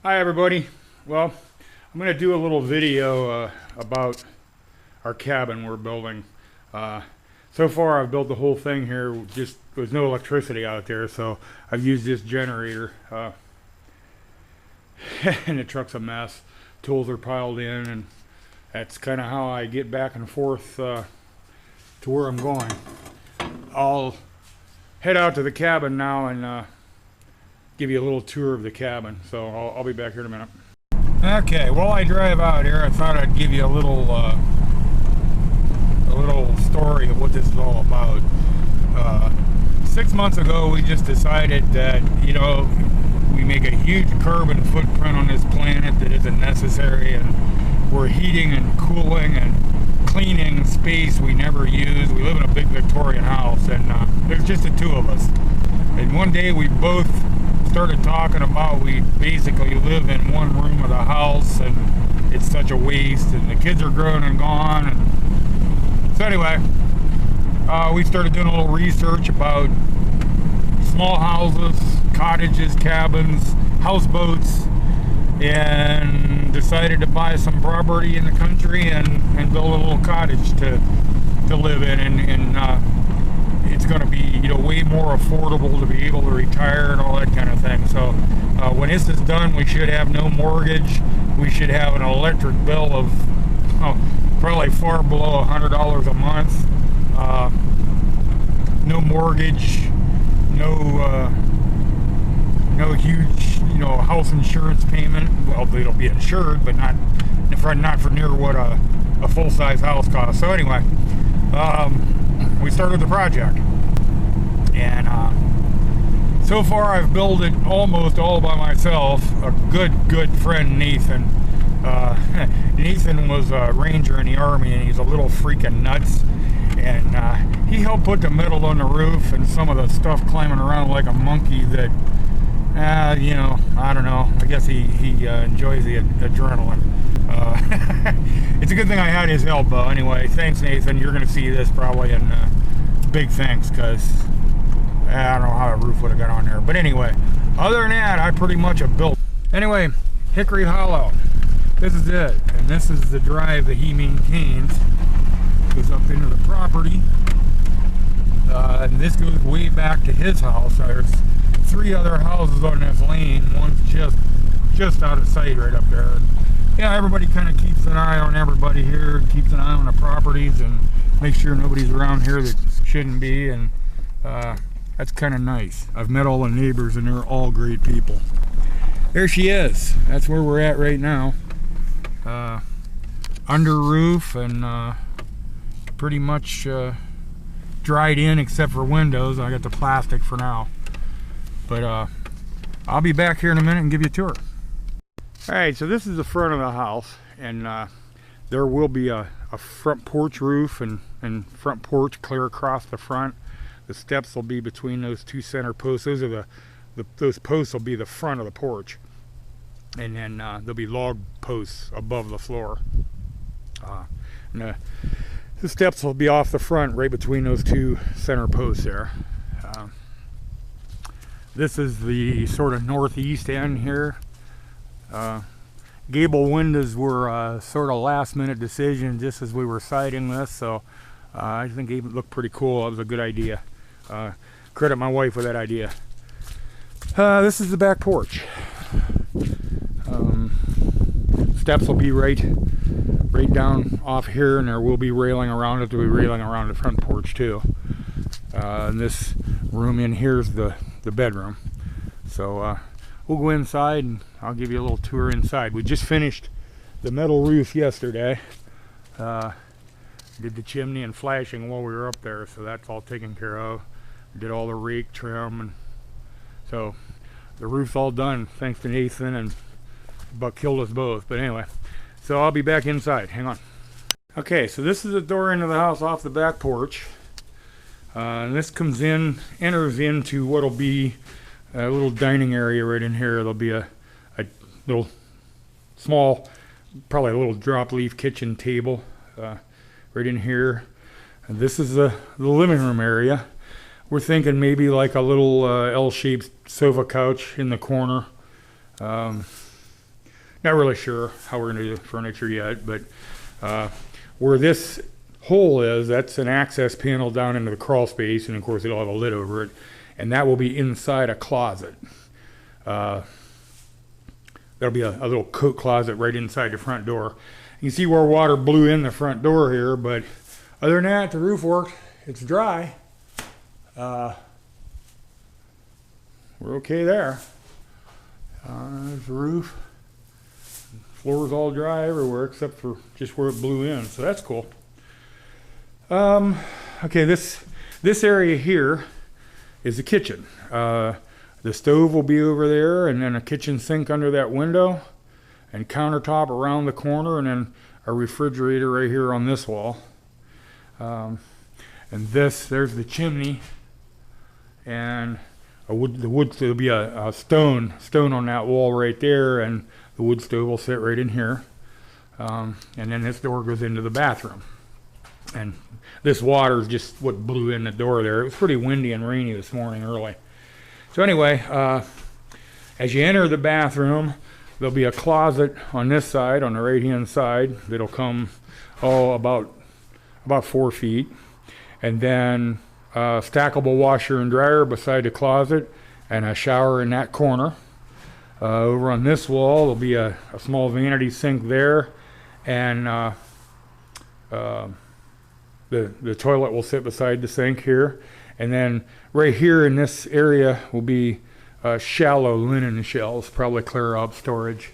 Hi everybody. Well, I'm going to do a little video about our cabin we're building. So far I've built the whole thing here, just there's no electricity out there, so I've used this generator. And the truck's a mess. Tools are piled in, and that's kind of how I get back and forth to where I'm going. I'll head out to the cabin now and give you a little tour of the cabin. So I'll be back here in a minute. Okay, while I drive out here, I thought I'd give you a little story of what this is all about. 6 months ago, we just decided that, we make a huge carbon footprint on this planet that isn't necessary, and we're heating and cooling and cleaning space we never use. We live in a big Victorian house, and there's just the two of us. And one day we both started talking about we basically live in one room of the house, and it's such a waste, and the kids are grown and gone. And so anyway, we started doing a little research about small houses, cottages, cabins, houseboats, and decided to buy some property in the country and build a little cottage to live in, and it's going to be way more affordable to be able to retire and all that kind of thing. So when this is done, we should have no mortgage. We should have an electric bill of probably far below $100 a month. No mortgage, no huge house insurance payment. Well, it'll be insured, but not for near what a full-size house costs. So anyway, we started the project, and so far I've built it almost all by myself. A good friend, Nathan. Nathan was a ranger in the Army, and he's a little freaking nuts, and he helped put the metal on the roof and some of the stuff climbing around like a monkey that I don't know, I guess he enjoys the adrenaline. It's a good thing I had his help. Anyway, thanks Nathan. You're going to see this probably, and big thanks, because I don't know how a roof would have got on there. But anyway, other than that, I pretty much have built. Anyway, Hickory Hollow. This is it, and this is the drive that he maintains. Goes up into the property, and this goes way back to his house. There's 3 other houses on this lane. One's just out of sight right up there. Yeah, everybody kind of keeps an eye on everybody here, keeps an eye on the properties, and make sure nobody's around here that shouldn't be, and that's kind of nice. I've met all the neighbors, and they're all great people. There she is. That's where we're at right now. Under roof, and pretty much dried in except for windows. I got the plastic for now. But I'll be back here in a minute and give you a tour. Alright, so this is the front of the house, and there will be a front porch roof and front porch clear across the front. The steps will be between those 2 center posts. Those posts will be the front of the porch, and then there'll be log posts above the floor. And the steps will be off the front, right between those 2 center posts there. This is the sort of northeast end here. Gable windows were sort of last minute decision just as we were siding this, so I think it looked pretty cool. It was a good idea. Credit my wife with that idea. This is the back porch. Steps will be right down off here, and there will be railing around it. There'll be railing around the front porch too. And this room in here is the bedroom. So we'll go inside, and I'll give you a little tour inside. We just finished the metal roof yesterday. Did the chimney and flashing while we were up there, so that's all taken care of. Did all the rake trim, and so the roof's all done thanks to Nathan, and Buck killed us both. But anyway, so I'll be back inside. Hang on. Okay, so this is the door into the house off the back porch. And this enters into what'll be a little dining area right in here. There'll be a little small, probably a little drop leaf kitchen table right in here. And this is the living room area. We're thinking maybe like a little L-shaped sofa couch in the corner. Not really sure how we're going to do the furniture yet, but where this hole is, that's an access panel down into the crawl space, and of course it'll have a lid over it, and that will be inside a closet. There'll be a little coat closet right inside the front door. You can see where water blew in the front door here, but other than that, the roof worked. It's dry. We're okay there. There's the roof. Floor's all dry everywhere except for just where it blew in, so that's cool. Okay, this area here is the kitchen. The stove will be over there, and then a kitchen sink under that window, and countertop around the corner, and then a refrigerator right here on this wall. And there's the chimney, and there'll be a stone on that wall right there, and the wood stove will sit right in here. And then this door goes into the bathroom. And this water is just what blew in the door there. It was pretty windy and rainy this morning early. So anyway, as you enter the bathroom, there'll be a closet on this side, on the right-hand side, that'll come about 4 feet. And then a stackable washer and dryer beside the closet, and a shower in that corner. Over on this wall, there'll be a small vanity sink there, and the toilet will sit beside the sink here. And then right here in this area will be shallow linen shelves, probably clear up storage,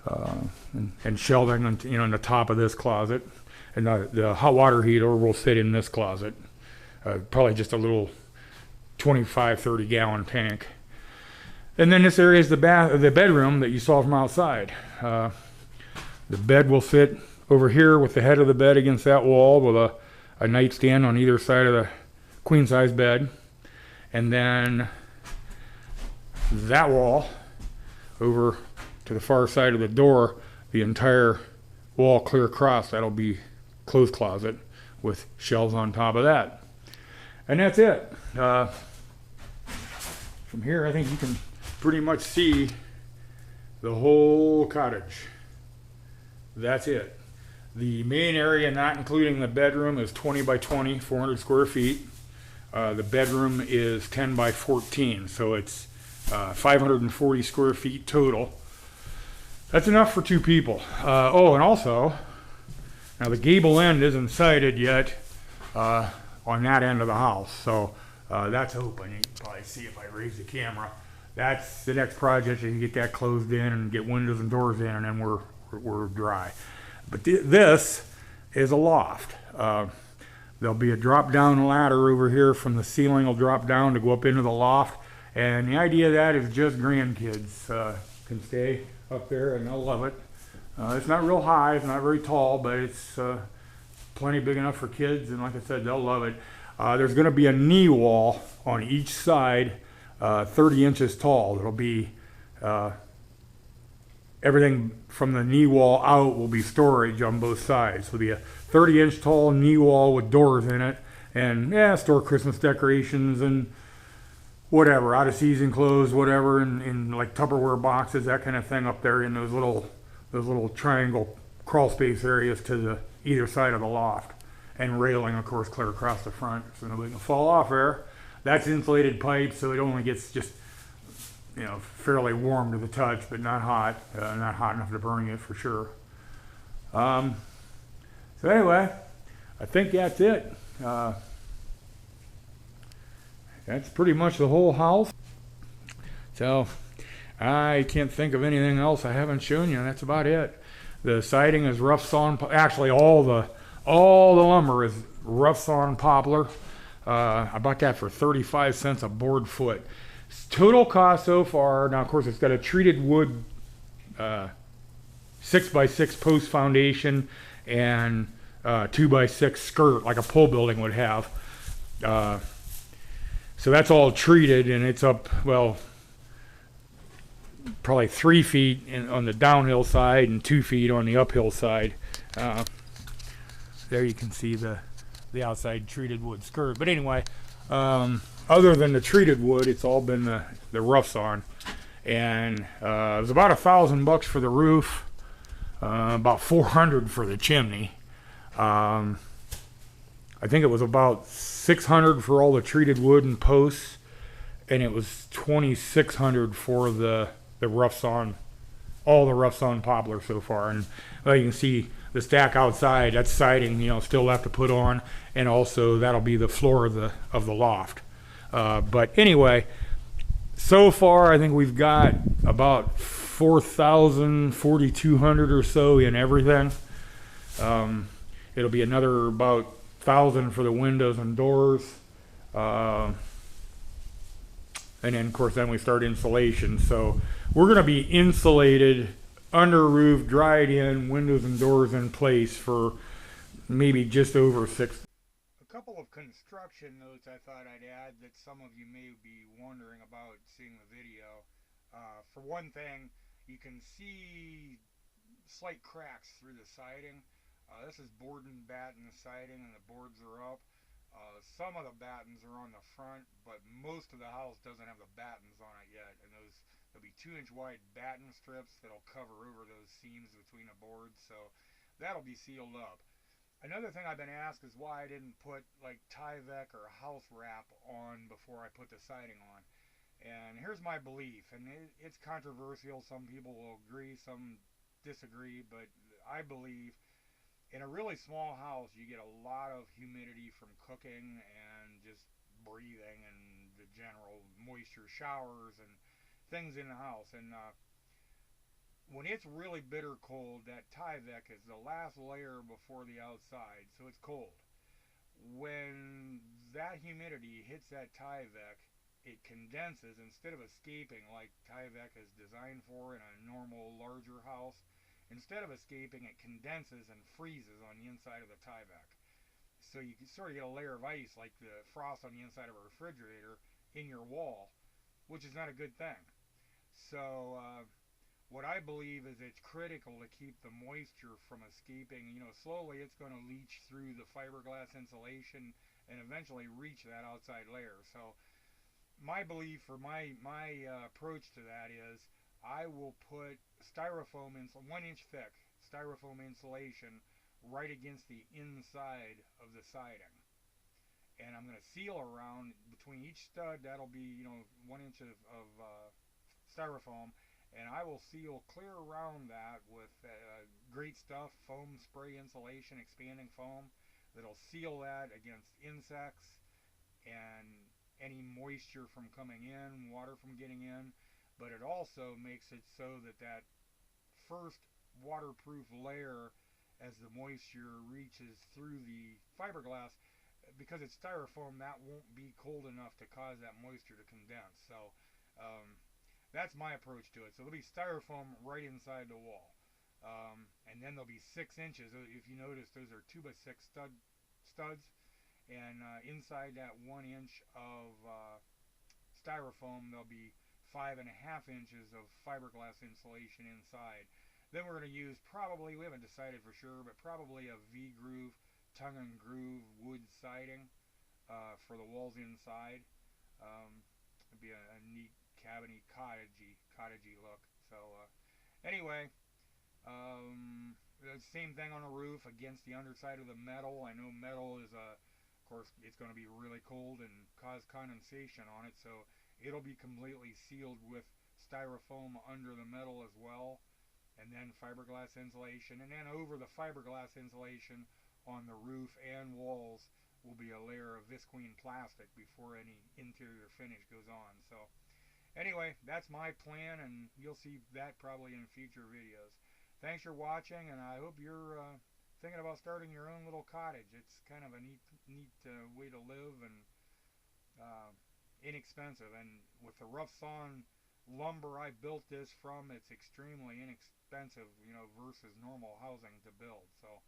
and shelving on, in the top of this closet. And the hot water heater will sit in this closet. Probably just a little 25-30 gallon tank. And then this area is the bedroom that you saw from outside. The bed will sit over here with the head of the bed against that wall, with a nightstand on either side of the queen size bed. And then that wall over to the far side of the door, the entire wall clear across, that'll be clothes closet with shelves on top of that. And that's it. From here, I think you can pretty much see the whole cottage. That's it. The main area, not including the bedroom, is 20 by 20, 400 square feet. The bedroom is 10 by 14, so it's 540 square feet total. That's enough for 2 people. Oh, and also, now the gable end isn't sited yet on that end of the house, so that's open. You can probably see if I raise the camera. That's the next project. You can get that closed in and get windows and doors in, and then we're dry. But this is a loft. There'll be a drop-down ladder over here from the ceiling. Will drop down to go up into the loft, and the idea of that is just grandkids can stay up there and they'll love it. It's not real high, it's not very tall, but it's plenty big enough for kids, and like I said, they'll love it. There's going to be a knee wall on each side, 30 inches tall. It'll be everything from the knee wall out will be storage on both sides. It'll be a 30-inch tall knee wall with doors in it, and store Christmas decorations and whatever, out of season clothes, whatever, in like Tupperware boxes, that kind of thing up there in those little triangle crawl space areas to the either side of the loft, and railing, of course, clear across the front so nobody can fall off there. That's insulated pipe, so it only gets just fairly warm to the touch, but not hot enough to burn you for sure. So anyway, I think that's it. That's pretty much the whole house. So I can't think of anything else I haven't shown you. That's about it. The siding is rough sawn. Actually, all the lumber is rough sawn poplar. I bought that for 35 cents a board foot. Total cost so far. Now, of course, it's got a treated wood 6x6 post foundation and 2x6 skirt like a pole building would have. So that's all treated, and it's up, well, probably 3 feet on the downhill side and 2 feet on the uphill side. There you can see the outside treated wood skirt. But anyway, other than the treated wood, it's all been the rough sawn. And it was about $1,000 for the roof. about 400 for the chimney. Um, I think it was about 600 for all the treated wood and posts, and it was 2,600 for the rough sawn, all the rough sawn poplar so far. And well, you can see the stack outside. That's siding, still have to put on, and also that'll be the floor of the loft. But anyway, so far I think we've got about 4,000, 4,200 or so in everything. It'll be another about 1,000 for the windows and doors. And then, of course, then we start insulation. So we're going to be insulated, under roof, dried in, windows and doors in place for maybe just over 6. A couple of construction notes I thought I'd add that some of you may be wondering about seeing the video. For one thing, you can see slight cracks through the siding. This is board and batten siding, and the boards are up. Some of the battens are on the front, but most of the house doesn't have the battens on it yet. And there'll be 2-inch wide batten strips that'll cover over those seams between the boards, so that'll be sealed up. Another thing I've been asked is why I didn't put like Tyvek or house wrap on before I put the siding on. And here's my belief, and it's controversial. Some people will agree, some disagree, but I believe in a really small house you get a lot of humidity from cooking and just breathing and the general moisture, showers and things in the house. And when it's really bitter cold, that Tyvek is the last layer before the outside, so it's cold. When that humidity hits that Tyvek, it condenses instead of escaping like Tyvek is designed for in a normal larger house. Instead of escaping, it condenses and freezes on the inside of the Tyvek. So you can sort of get a layer of ice like the frost on the inside of a refrigerator in your wall, which is not a good thing. So what I believe is it's critical to keep the moisture from escaping. Slowly it's going to leach through the fiberglass insulation and eventually reach that outside layer. So my belief, or my approach to that is I will put styrofoam, 1-inch thick styrofoam insulation right against the inside of the siding. And I'm going to seal around between each stud. That'll be 1 inch of styrofoam, and I will seal clear around that with great stuff, foam spray insulation, expanding foam that'll seal that against insects and any moisture from coming in, water from getting in. But it also makes it so that that first waterproof layer, as the moisture reaches through the fiberglass, because it's styrofoam, that won't be cold enough to cause that moisture to condense. So that's my approach to it. So there'll be styrofoam right inside the wall. And then there'll be 6 inches. If you notice, those are 2x6 studs. And inside that 1 inch of styrofoam, there'll be 5.5 inches of fiberglass insulation inside. Then we're going to use probably, we haven't decided for sure, but probably a V-groove, tongue and groove wood siding for the walls inside. It'd be a neat cabiny, cottagey look. So anyway, the same thing on the roof against the underside of the metal. I know metal is of course, it's going to be really cold and cause condensation on it, so it'll be completely sealed with styrofoam under the metal as well, and then fiberglass insulation. And then over the fiberglass insulation on the roof and walls will be a layer of visqueen plastic before any interior finish goes on. So anyway, that's my plan, and you'll see that probably in future videos. Thanks for watching, and I hope you're thinking about starting your own little cottage. It's kind of a neat way to live, and inexpensive. And with the rough sawn lumber I built this from, it's extremely inexpensive, versus normal housing to build. So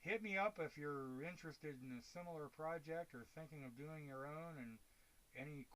hit me up if you're interested in a similar project or thinking of doing your own, and any